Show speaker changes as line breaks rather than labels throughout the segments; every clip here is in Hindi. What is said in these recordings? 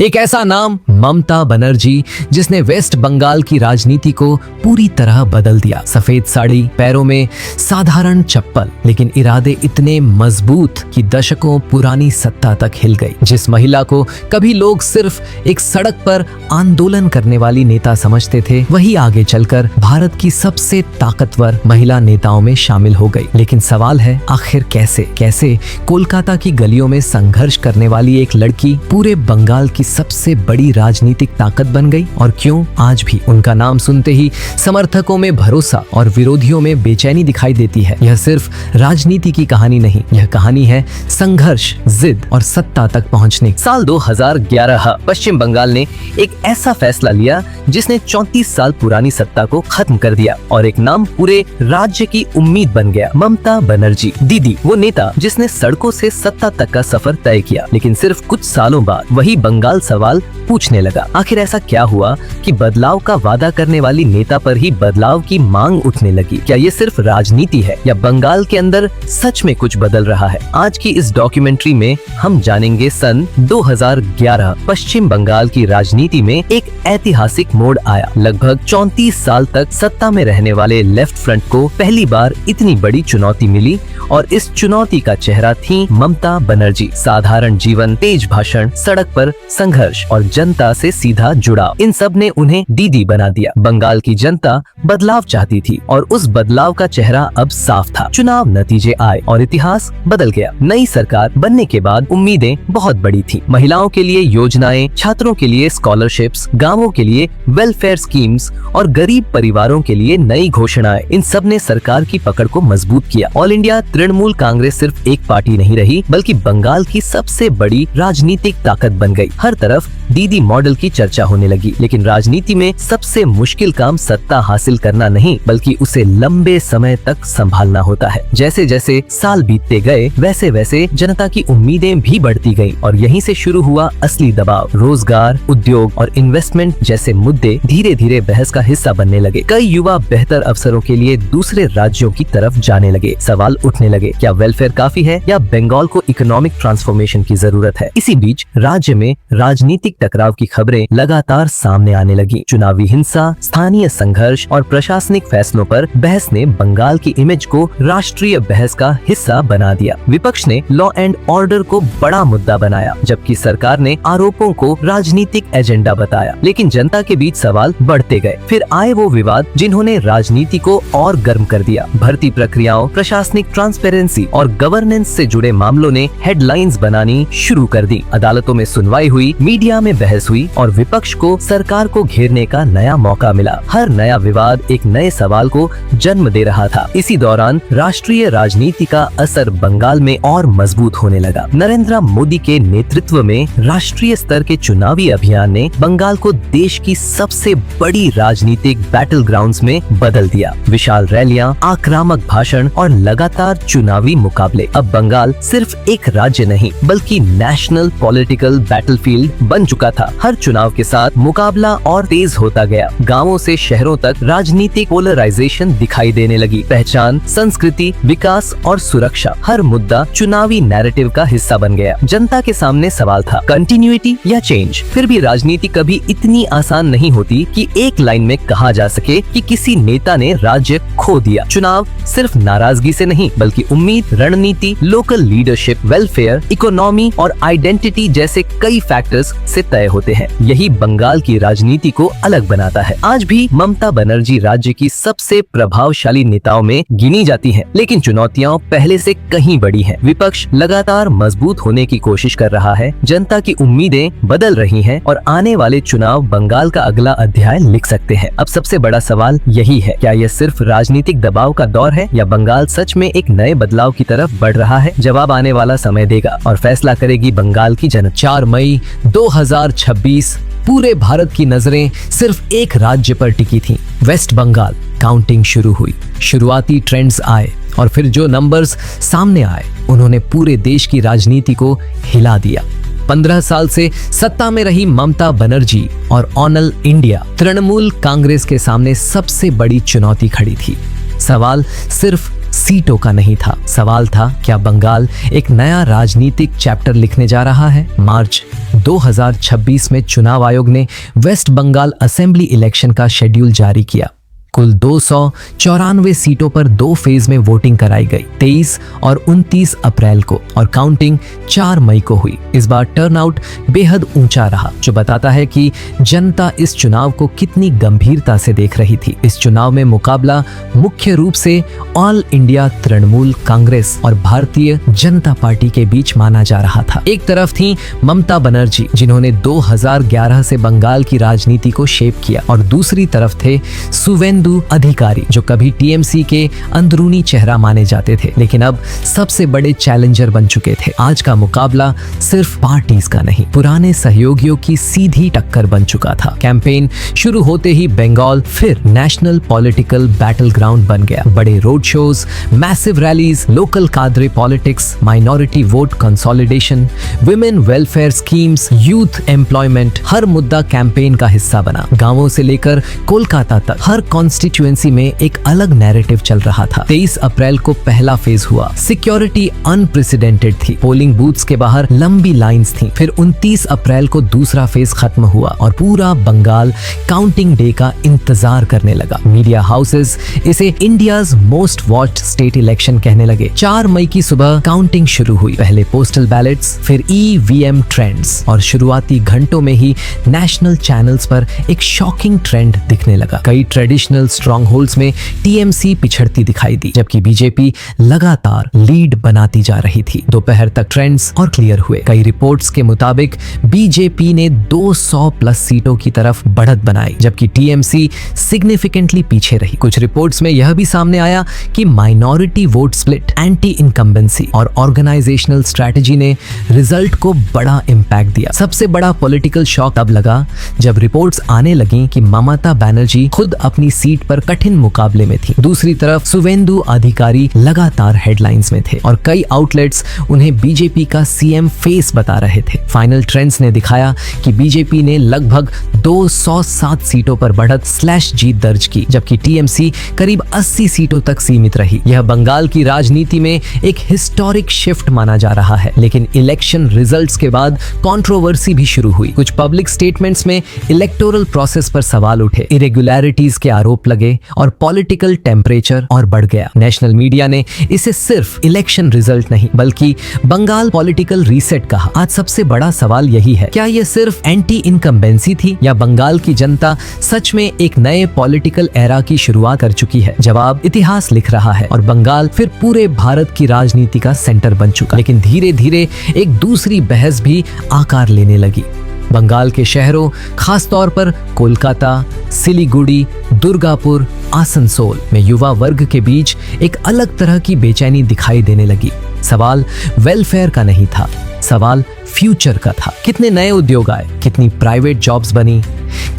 एक ऐसा नाम ममता बनर्जी, जिसने वेस्ट बंगाल की राजनीति को पूरी तरह बदल दिया। सफेद साड़ी, पैरों में साधारण चप्पल, लेकिन इरादे इतने मजबूत कि दशकों पुरानी सत्ता तक हिल गई। जिस महिला को कभी लोग सिर्फ एक सड़क पर आंदोलन करने वाली नेता समझते थे, वही आगे चलकर भारत की सबसे ताकतवर महिला नेताओं में शामिल हो गई। लेकिन सवाल है, आखिर कैसे कोलकाता की गलियों में संघर्ष करने वाली एक लड़की पूरे बंगाल की सबसे बड़ी राजनीतिक ताकत बन गई? और क्यों आज भी उनका नाम सुनते ही समर्थकों में भरोसा और विरोधियों में बेचैनी दिखाई देती है? यह सिर्फ राजनीति की कहानी नहीं, यह कहानी है संघर्ष, जिद और सत्ता तक पहुंचने।
साल 2011 पश्चिम बंगाल ने एक ऐसा फैसला लिया जिसने 34 साल पुरानी सत्ता को खत्म कर दिया और एक नाम पूरे राज्य की उम्मीद बन गया, ममता बनर्जी। दीदी, वो नेता जिसने सड़कों से सत्ता तक का सफर तय किया। लेकिन सिर्फ कुछ सालों बाद वही बंगाल सवाल पूछने लगा, आखिर ऐसा क्या हुआ कि बदलाव का वादा करने वाली नेता पर ही बदलाव की मांग उठने लगी? क्या ये सिर्फ राजनीति है या बंगाल के अंदर सच में कुछ बदल रहा है? आज की इस डॉक्यूमेंट्री में हम जानेंगे सन 2011 पश्चिम बंगाल की राजनीति में एक ऐतिहासिक मोड़ आया। लगभग 34 साल तक सत्ता में रहने वाले लेफ्ट फ्रंट को पहली बार इतनी बड़ी चुनौती मिली और इस चुनौती का चेहरा थी ममता बनर्जी। साधारण जीवन, तेज भाषण, सड़क पर संघर्ष और जनता से सीधा जुड़ाव, इन सब ने उन्हें दीदी बना दिया। बंगाल की जनता बदलाव चाहती थी और उस बदलाव का चेहरा अब साफ था। चुनाव नतीजे आए और इतिहास बदल गया। नई सरकार बनने के बाद उम्मीदें बहुत बड़ी थी। महिलाओं के लिए योजनाएं, छात्रों के लिए स्कॉलरशिप्स, गांवों के लिए वेलफेयर स्कीम्स और गरीब परिवारों के लिए नई घोषणाएं, इन सब ने सरकार की पकड़ को मजबूत किया। ऑल इंडिया तृणमूल कांग्रेस सिर्फ एक पार्टी नहीं रही, बल्कि बंगाल की सबसे बड़ी राजनीतिक ताकत बन गई। हर तरफ दीदी मॉडल की चर्चा होने लगी। लेकिन राजनीति में सबसे मुश्किल काम सत्ता हासिल करना नहीं, बल्कि उसे लंबे समय तक संभालना होता है। जैसे जैसे साल बीतते गए, वैसे वैसे जनता की उम्मीदें भी बढ़ती गईं और यहीं से शुरू हुआ असली दबाव। रोजगार, उद्योग और इन्वेस्टमेंट जैसे मुद्दे धीरे धीरे बहस का हिस्सा बनने लगे। कई युवा बेहतर अवसरों के लिए दूसरे राज्यों की तरफ जाने लगे। सवाल उठने लगे, क्या वेलफेयर काफी है या बंगाल को इकोनॉमिक ट्रांसफॉर्मेशन की जरूरत है? इसी बीच राज्य में राजनीतिक टकराव की खबरें लगातार सामने आने लगी। चुनावी हिंसा, स्थानीय संघर्ष और प्रशासनिक फैसलों पर बहस ने बंगाल की इमेज को राष्ट्रीय बहस का हिस्सा बना दिया। विपक्ष ने लॉ एंड ऑर्डर को बड़ा मुद्दा बनाया, जबकि सरकार ने आरोपों को राजनीतिक एजेंडा बताया। लेकिन जनता के बीच सवाल बढ़ते गए। फिर आए वो विवाद जिन्होंने राजनीति को और गर्म कर दिया। भर्ती प्रक्रियाओं, प्रशासनिक ट्रांसपेरेंसी और गवर्नेंस से जुड़े मामलों ने हेडलाइंस बनानी शुरू कर दी। अदालतों में सुनवाई हुई, मीडिया में बहस हुई और विपक्ष को सरकार को घेरने का नया मौका मिला। हर नया विवाद एक नए सवाल को जन्म दे रहा था। इसी दौरान राष्ट्रीय राजनीति का असर बंगाल में और मजबूत होने लगा। नरेंद्र मोदी के नेतृत्व में राष्ट्रीय स्तर के चुनावी अभियान ने बंगाल को देश की सबसे बड़ी राजनीतिक बैटल ग्राउंड्स में बदल दिया। विशाल रैलियां, आक्रामक भाषण और लगातार चुनावी मुकाबले। अब बंगाल सिर्फ एक राज्य नहीं, बल्कि नेशनल पॉलिटिकल बैटलफील्ड बन चुका था। हर चुनाव के साथ मुकाबला और तेज होता गया। गांवों से शहरों तक राजनीतिक पोलराइजेशन दिखाई देने लगी। पहचान, संस्कृति, विकास और सुरक्षा, हर मुद्दा चुनावी नैरेटिव का हिस्सा बन गया। जनता के सामने सवाल था, कंटिन्यूटी या चेंज? फिर भी राजनीति कभी इतनी आसान नहीं होती कि एक लाइन में कहा जा सके कि किसी नेता ने राज्य खो दिया। चुनाव सिर्फ नाराजगी से नहीं, बल्कि उम्मीद, रणनीति, लोकल लीडरशिप, वेलफेयर, इकोनॉमी और आइडेंटिटी जैसे कई फैक्टर्स से तय होते हैं। यही बंगाल की राजनीति को अलग बनाता है। आज भी ममता बनर्जी राज्य की सबसे प्रभावशाली नेताओं में गिनी जाती हैं, लेकिन चुनौतियां पहले से कहीं बड़ी हैं। विपक्ष लगातार मजबूत होने की कोशिश कर रहा है, जनता की उम्मीदें बदल रही हैं और आने वाले चुनाव बंगाल का अगला अध्याय लिख सकते हैं। अब सबसे बड़ा सवाल यही है, क्या यह सिर्फ राजनीतिक दबाव का दौर है या बंगाल सच में एक नए बदलाव की तरफ बढ़ रहा है? जवाब आने वाला समय देगा और फैसला करेगी बंगाल की जनता।
4 मई 2026 पूरे भारत की नजरें सिर्फ एक राज्य पर टिकी थीं, वेस्ट बंगाल। काउंटिंग शुरू हुई, शुरुआती ट्रेंड्स आए और फिर जो नंबर्स सामने आए उन्होंने पूरे देश की राजनीति को हिला दिया। 15 साल से सत्ता में रही ममता बनर्जी और ऑल इंडिया तृणमूल कांग्रेस के सामने सबसे बड़ी चुनौती खड़ी थी। सवाल सिर्फ सीटों का नहीं था। सवाल था, क्या बंगाल एक नया राजनीतिक चैप्टर लिखने जा रहा है? मार्च 2026 में चुनाव आयोग ने वेस्ट बंगाल असेंबली इलेक्शन का शेड्यूल जारी किया। कुल 294 सीटों पर 2 फेज में वोटिंग कराई गई, 23 और 29 अप्रैल को, और काउंटिंग 4 मई को हुई। इस बार टर्नआउट बेहद ऊंचा रहा, जो बताता है कि जनता इस चुनाव को कितनी गंभीरता से देख रही थी। इस चुनाव में मुकाबला मुख्य रूप से ऑल इंडिया तृणमूल कांग्रेस और भारतीय जनता पार्टी के बीच माना जा रहा था। एक तरफ थी ममता बनर्जी, जिन्होंने 2011 से बंगाल की राजनीति को शेप किया, और दूसरी तरफ थे सुवेंदु अधिकारी, जो कभी टीएमसी के अंदरूनी चेहरा माने जाते थे, लेकिन अब सबसे बड़े चैलेंजर बन चुके थे। आज का मुकाबला सिर्फ पार्टीज का नहीं, पुराने सहयोगियों की सीधी टक्कर बन चुका था। कैंपेन शुरू होते ही बंगाल फिर नेशनल पॉलिटिकल बैटल ग्राउंड बन गया। बड़े road shows, massive rallies, local cadre politics, minority vote consolidation, women welfare schemes, youth employment, हर मुद्दा कैंपेन का हिस्सा बना। गांवों से लेकर कोलकाता तक हर कॉन्स्टिट्यूएंसी में एक अलग नैरेटिव चल रहा था। 23 अप्रैल को पहला फेज हुआ। सिक्योरिटी अनप्रेसिडेंटेड थी, पोलिंग बूथ्स के बाहर लंबी लाइंस थी। फिर 29 अप्रैल को दूसरा फेज खत्म हुआ और पूरा बंगाल काउंटिंग डे का इंतजार करने लगा। मीडिया हाउसेस इसे India's most watched state election कहने लगे। 4 मई की सुबह काउंटिंग शुरू हुई। पहले पोस्टल बैलेट्स, फिर ईवीएम ट्रेंड्स, और शुरुआती घंटों में ही नेशनल चैनल्स पर एक शॉकिंग ट्रेंड दिखने लगा। कई ट्रेडिशनल स्ट्रॉन्ग होल्ड्स में टीएमसी पिछड़ती दिखाई दी, जबकि बीजेपी लगातार लीड बनाती जा रही थी। दोपहर तक ट्रेंड्स और क्लियर हुए। कई रिपोर्ट्स के मुताबिक बीजेपी ने 200 प्लस सीटों की तरफ बढ़त बनाई, जबकि टीएमसी सिग्निफिकेंटली पीछे रही। कुछ रिपोर्ट्स में यह भी सामने आया कि minority vote split, anti incumbency और ऑर्गेनाइजेशनल स्ट्रेटेजी ने रिजल्ट को बड़ा इंपैक्ट दिया। सबसे बड़ा पॉलिटिकल शॉक तब लगा जब रिपोर्ट्स आने लगी कि ममता बनर्जी खुद अपनी सीट पर कठिन मुकाबले में थी। दूसरी तरफ सुवेंदु अधिकारी लगातार हेडलाइंस में थे और कई आउटलेट्स उन्हें बीजेपी का सीएम फेस बता रहे थे। फाइनल ट्रेंड्स ने दिखाया कि बीजेपी ने लगभग 207 सीटों पर बढ़त स्लैश जीत दर्ज की, जबकि टीएमसी करीब 80 सीटों तक सीमित रही। यह बंगाल की राजनीति में एक हिस्टोरिक शिफ्ट माना जा रहा है। लेकिन इलेक्शन रिजल्ट्स के बाद कंट्रोवर्सी भी शुरू हुई। कुछ पब्लिक स्टेटमेंट्स में इलेक्टोरल प्रोसेस पर सवाल उठे, इरेगुलरिटीज के आरोप लगे और पॉलिटिकल टेम्परेचर और बढ़ गया। नेशनल मीडिया ने इसे सिर्फ इलेक्शन रिजल्ट नहीं बल्कि बंगाल पॉलिटिकल रीसेट कहा। आज सबसे बड़ा सवाल यही है, क्या यह सिर्फ एंटी इनकम्बेंसी थी या बंगाल की जनता सच में एक नए पॉलिटिकल एरा की शुरुआत कर चुकी है? जवाब इतिहास लिख रहा है और बंगाल फिर पूरे भारत की राजनीति का सेंटर बन चुका। लेकिन धीरे धीरे एक दूसरी बहस भी आकार लेने लगी। बंगाल के शहरों, खास तौर पर कोलकाता, सिलीगुड़ी, दुर्गापुर, आसनसोल में युवा वर्ग के बीच एक अलग तरह की बेचैनी दिखाई देने लगी। सवाल वेलफेयर का नहीं था, सवाल फ्यूचर का था। कितने नए उद्योग आए, कितनी प्राइवेट जॉब्स बनी,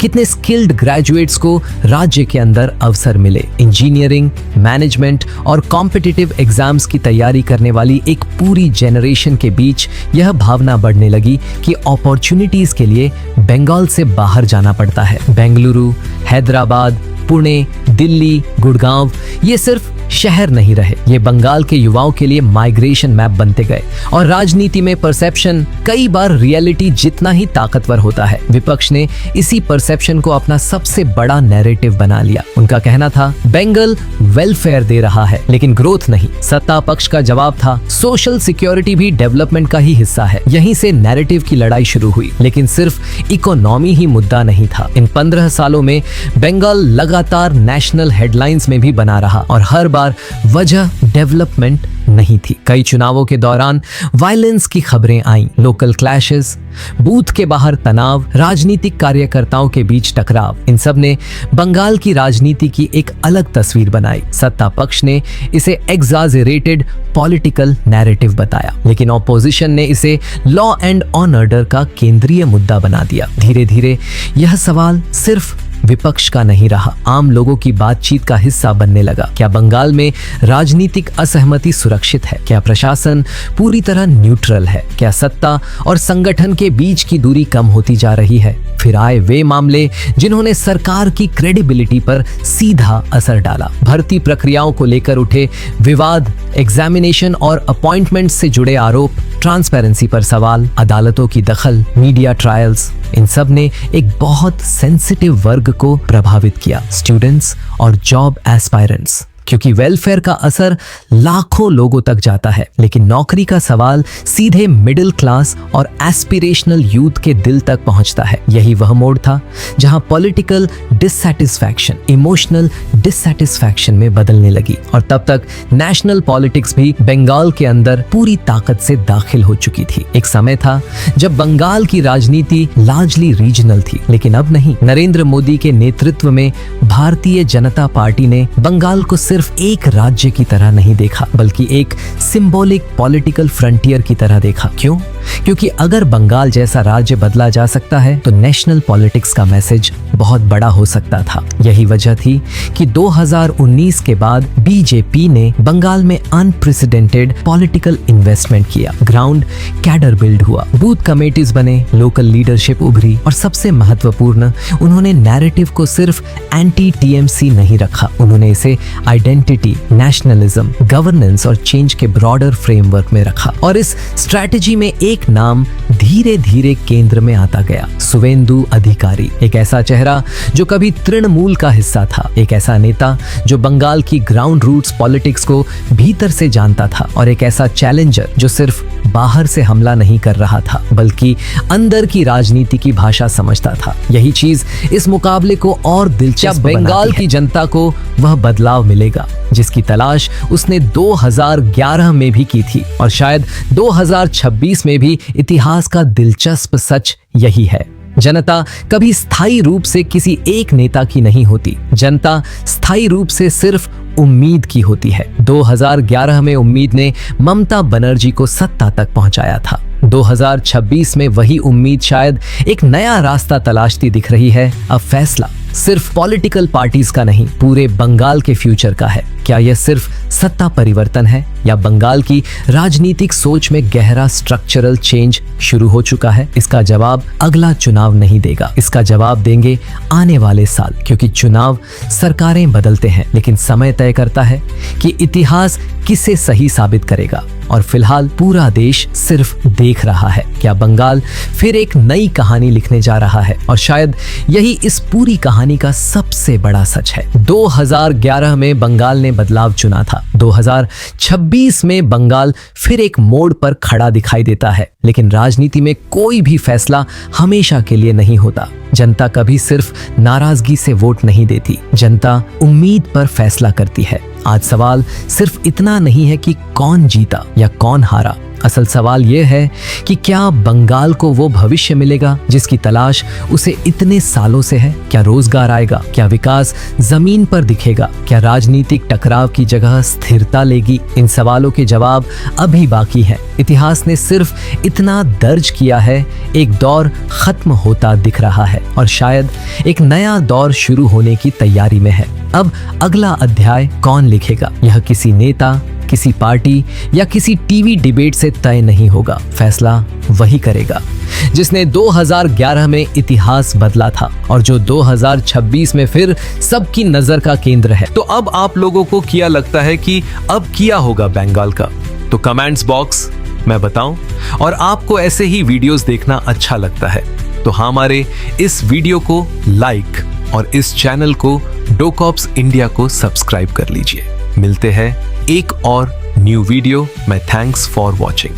कितने स्किल्ड ग्रेजुएट्स को राज्य के अंदर अवसर मिले। इंजीनियरिंग, मैनेजमेंट और कॉम्पिटिटिव एग्जाम्स की तैयारी करने वाली एक पूरी जनरेशन के बीच यह भावना बढ़ने लगी कि अपॉर्चुनिटीज के लिए बंगाल से बाहर जाना पड़ता है। बेंगलुरु, हैदराबाद, पुणे, दिल्ली, गुड़गांव ये सिर्फ शहर नहीं रहे, ये बंगाल के युवाओं के लिए माइग्रेशन मैप बनते गए। और राजनीति में परसेप्शन कई बार रियलिटी जितना ही ताकतवर होता है। विपक्ष ने इसी परसेप्शन को अपना सबसे बड़ा नैरेटिव बना लिया। उनका कहना था बंगाल वेलफेयर दे रहा है लेकिन ग्रोथ नहीं। सत्ता पक्ष का जवाब था सोशल सिक्योरिटी भी डेवलपमेंट का ही हिस्सा है। यहीं से नैरेटिव की लड़ाई शुरू हुई। लेकिन सिर्फ इकोनॉमी ही मुद्दा नहीं था। इन 15 सालों में बंगाल लगातार नेशनल हेडलाइंस में भी बना रहा और हर बार वजह डेवलपमेंट नहीं थी। कई चुनावों के दौरान वायलेंस की खबरें आईं, लोकल क्लैशेस, बूथ के बाहर तनाव, राजनीतिक कार्यकर्ताओं के बीच टकराव। इन सब ने बंगाल की राजनीति की एक अलग तस्वीर बनाई। सत्ता पक्ष ने इसे एग्जाजरेटेड पॉलिटिकल नैरेटिव बताया, लेकिन ऑपोजिशन ने इसे लॉ एंड ऑर्डर का केंद्रीय मुद्दा बना दिया। धीरे धीरे यह सवाल सिर्फ विपक्ष का नहीं रहा, आम लोगों की बातचीत का हिस्सा बनने लगा। क्या बंगाल में राजनीतिक असहमति सुरक्षित है? क्या प्रशासन पूरी तरह न्यूट्रल है? क्या सत्ता और संगठन के बीच की दूरी कम होती जा रही है? फिर आए वे मामले जिन्होंने सरकार की क्रेडिबिलिटी पर सीधा असर डाला। भर्ती प्रक्रियाओं को लेकर उठे विवाद, एग्जामिनेशन और अपॉइंटमेंट से जुड़े आरोप, ट्रांसपेरेंसी पर सवाल, अदालतों की दखल, मीडिया ट्रायल्स, इन सब ने एक बहुत सेंसिटिव वर्ग को प्रभावित किया, स्टूडेंट्स और जॉब एस्पायरेंट्स। क्योंकि वेलफेयर का असर लाखों लोगों तक जाता है, लेकिन नौकरी का सवाल सीधे मिडिल क्लास और एस्पिरेशनल यूथ के दिल तक पहुंचता है। यही वह मोड़ था जहां पॉलिटिकल डिससैटिस्फैक्शन इमोशनल डिससैटिस्फैक्शन में बदलने लगी, और तब तक नेशनल पॉलिटिक्स भी बंगाल के अंदर पूरी ताकत से दाखिल हो चुकी थी। एक समय था जब बंगाल की राजनीति लार्जली रीजनल थी, लेकिन अब नहीं। नरेंद्र मोदी के नेतृत्व में भारतीय जनता पार्टी ने बंगाल को सिर्फ एक राज्य की तरह नहीं देखा, बल्कि एक सिंबॉलिक पॉलिटिकल फ्रंटियर की तरह देखा। क्यों? क्योंकि अगर बंगाल जैसा राज्य बदला जा सकता है तो नेशनल पॉलिटिक्स का मैसेज बहुत बड़ा हो सकता था। यही वजह थी कि 2019 के बाद बीजेपी ने बंगाल में अनप्रेसिडेंटेड पॉलिटिकल इन्वेस्टमेंट किया। ग्राउंड कैडर बिल्ड हुआ, बूथ कमेटीज बने, लोकल लीडरशिप उभरी, और सबसे महत्वपूर्ण, उन्होंने नैरेटिव को सिर्फ एंटी टीएमसी नहीं रखा, उन्होंने इसे आइडेंटिटी, नेशनलिज्म, गवर्नेंस और चेंज के ब्रॉडर फ्रेमवर्क में रखा। और इस स्ट्रैटेजी में एक नाम धीरे धीरे केंद्र में आता गया, शुवेंदु अधिकारी। एक ऐसा चेहरा जो कभी तृणमूल का हिस्सा था, एक ऐसा नेता जो बंगाल की ग्राउंड रूट्स पॉलिटिक्स को भीतर से जानता था, और एक ऐसा चैलेंजर जो सिर्फ बाहर से हमला नहीं कर रहा था, बल्कि अंदर की राजनीति की भाषा समझता था। यही चीज इस मुकाबले को और दिलचस्प बनाती है। बंगाल की जनता को वह बदलाव मिलेगा जिसकी तलाश उसने 2011 में भी की थी, और शायद 2026 में भी इतिहास का दिलचस्प सच यही है। जनता कभी स्थायी रूप से किसी एक नेता की नहीं होती, जनता स्थायी रूप से सिर्फ उम्मीद की होती है। 2011 में उम्मीद ने ममता बनर्जी को सत्ता तक पहुंचाया था। 2026 में वही उम्मीद शायद एक नया रास्ता तलाशती दिख रही है। अब फैसला सिर्फ पॉलिटिकल पार्टीज का नहीं, पूरे बंगाल के फ्यूचर का है। क्या यह सिर्फ सत्ता परिवर्तन है, या बंगाल की राजनीतिक सोच में गहरा स्ट्रक्चरल चेंज शुरू हो चुका है? इसका जवाब अगला चुनाव नहीं देगा, इसका जवाब देंगे आने वाले साल, क्योंकि चुनाव सरकारें बदलते हैं, लेकिन समय तय करता है कि इतिहास किसे सही साबित करेगा। और फिलहाल पूरा देश सिर्फ देख रहा है, क्या बंगाल फिर एक नई कहानी लिखने जा रहा है? और शायद यही इस पूरी कहानी का सबसे बड़ा सच है। 2011 में बंगाल ने बदलाव चुना था, 2026 में बंगाल फिर एक मोड़ पर खड़ा दिखाई देता है। लेकिन राजनीति में कोई भी फैसला हमेशा के लिए नहीं होता। जनता कभी सिर्फ नाराजगी से वोट नहीं देती, जनता उम्मीद पर फैसला करती है। आज सवाल सिर्फ इतना नहीं है कि कौन जीता या कौन हारा, असल सवाल यह है कि क्या बंगाल को वो भविष्य मिलेगा जिसकी तलाश उसे इतने सालों से है? क्या रोजगार आएगा? क्या विकास जमीन पर दिखेगा? क्या राजनीतिक टकराव की जगह स्थिरता लेगी? इन सवालों के जवाब अभी बाकी हैं। इतिहास ने सिर्फ इतना दर्ज किया है, एक दौर खत्म होता दिख रहा है और शायद एक नया दौर शुरू होने की तैयारी में है। अब अगला अध्याय कौन लिखेगा? यह किसी नेता, किसी पार्टी या किसी टीवी डिबेट से तय नहीं होगा। फैसला वही करेगा जिसने 2011 में इतिहास बदला था और जो 2026 में फिर सबकी नजर का केंद्र है।
तो अब आप लोगों को क्या लगता है कि अब क्या होगा बंगाल का? तो कमेंट्स बॉक्स मैं बताऊं। और आपको ऐसे ही वीडियोस देखना अच्छा लगता है तो हमारे इस वीडियो को लाइक और इस चैनल को डोकॉप्स इंडिया को सब्सक्राइब कर लीजिए। मिलते हैं एक और न्यू वीडियो में। Thanks for watching.